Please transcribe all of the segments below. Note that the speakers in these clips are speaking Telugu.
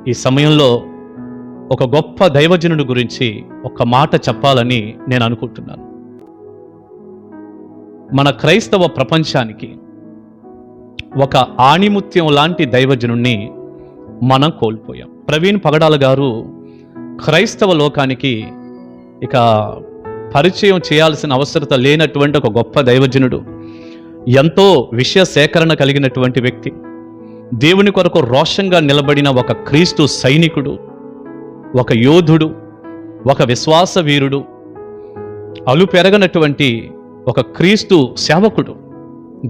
ఈ సమయంలో ఒక గొప్ప దైవజనుడి గురించి ఒక మాట చెప్పాలని నేను అనుకుంటున్నాను. మన క్రైస్తవ ప్రపంచానికి ఒక ఆణిముత్యం లాంటి దైవజనుణ్ణి మనం కోల్పోయాం. ప్రవీణ్ పగడాల గారు క్రైస్తవ లోకానికి ఇక పరిచయం చేయాల్సిన అవసరత లేనటువంటి ఒక గొప్ప దైవజనుడు, ఎంతో విషయ సేకరణ కలిగినటువంటి వ్యక్తి, దేవుని కొరకు రోషంగా నిలబడిన ఒక క్రీస్తు సైనికుడు, ఒక యోధుడు, ఒక విశ్వాస వీరుడు, అలుపెరగనటువంటి ఒక క్రీస్తు సేవకుడు,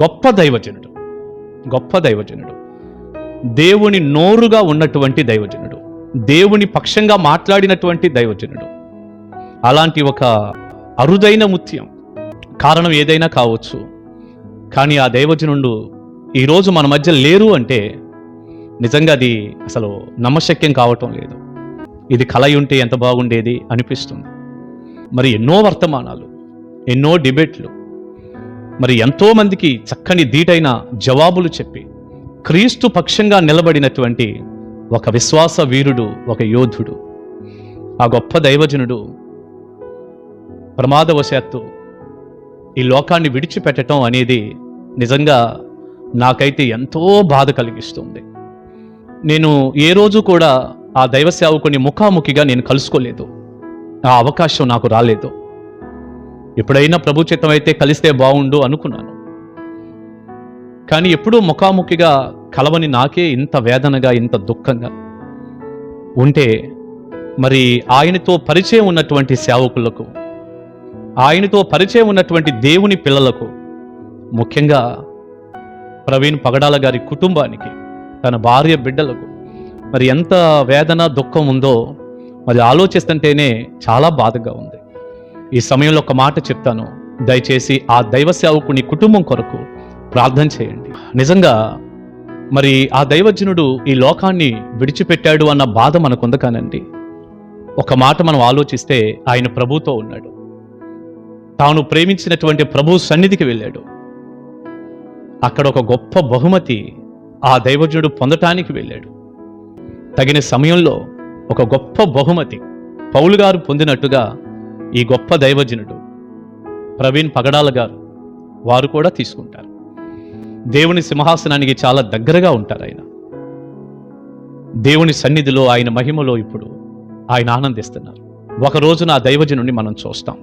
గొప్ప దైవజనుడు, దేవుని నోరుగా ఉన్నటువంటి దైవజనుడు, దేవుని పక్షంగా మాట్లాడినటువంటి దైవజనుడు. అలాంటి ఒక అరుదైన ముత్యం, కారణం ఏదైనా కావచ్చు, కానీ ఆ దైవజనుడు ఈరోజు మన మధ్య లేరు అంటే నిజంగా అది అసలు నమ్మశక్యం కావటం లేదు. ఇది కల ఉంటే ఎంత బాగుండేది అనిపిస్తుంది. మరి ఎన్నో వర్తమానాలు, ఎన్నో డిబేట్లు, మరి ఎంతోమందికి చక్కని ధీటైన జవాబులు చెప్పి క్రీస్తు పక్షంగా నిలబడినటువంటి ఒక విశ్వాస వీరుడు, ఒక యోధుడు, ఆ గొప్ప దైవజనుడు ప్రమాదవశాత్తు ఈ లోకాన్ని విడిచిపెట్టడం అనేది నిజంగా నాకైతే ఎంతో బాధ కలిగిస్తుంది. నేను ఏ రోజు కూడా ఆ దైవ సేవకుని ముఖాముఖిగా నేను కలుసుకోలేదు, ఆ అవకాశం నాకు రాలేదు. ఎప్పుడైనా ప్రభు చిత్తం అయితే కలిస్తే బాగుండు అనుకున్నాను, కానీ ఎప్పుడూ ముఖాముఖిగా కలవని నాకే ఇంత వేదనగా, ఇంత దుఃఖంగా ఉంటే మరి ఆయనతో పరిచయం ఉన్నటువంటి సేవకులకు, ఆయనతో పరిచయం ఉన్నటువంటి దేవుని పిల్లలకు, ముఖ్యంగా ప్రవీణ్ పగడాల గారి కుటుంబానికి, తన భార్య బిడ్డలకు మరి ఎంత వేదన, దుఃఖం ఉందో మరి ఆలోచిస్తుంటేనే చాలా బాధగా ఉంది. ఈ సమయంలో ఒక మాట చెప్తాను, దయచేసి ఆ దైవ సేవకుని కుటుంబం కొరకు ప్రార్థన చేయండి. నిజంగా మరి ఆ దైవజనుడు ఈ లోకాన్ని విడిచిపెట్టాడు అన్న బాధ మనకుంది, కానండి ఒక మాట మనం ఆలోచిస్తే ఆయన ప్రభుతో ఉన్నాడు, తాను ప్రేమించినటువంటి ప్రభు సన్నిధికి వెళ్ళాడు. అక్కడ ఒక గొప్ప బహుమతి ఆ దైవజనుడు పొందటానికి వెళ్ళాడు. తగిన సమయంలో ఒక గొప్ప బహుమతి పౌలు గారు పొందినట్టుగా ఈ గొప్ప దైవజనుడు ప్రవీణ్ పగడాల గారు వారు కూడా తీసుకుంటారు. దేవుని సింహాసనానికి చాలా దగ్గరగా ఉంటారు ఆయన. దేవుని సన్నిధిలో, ఆయన మహిమలో ఇప్పుడు ఆయన ఆనందిస్తున్నారు. ఒక రోజున ఆ దైవజనుడిని మనం చూస్తాం.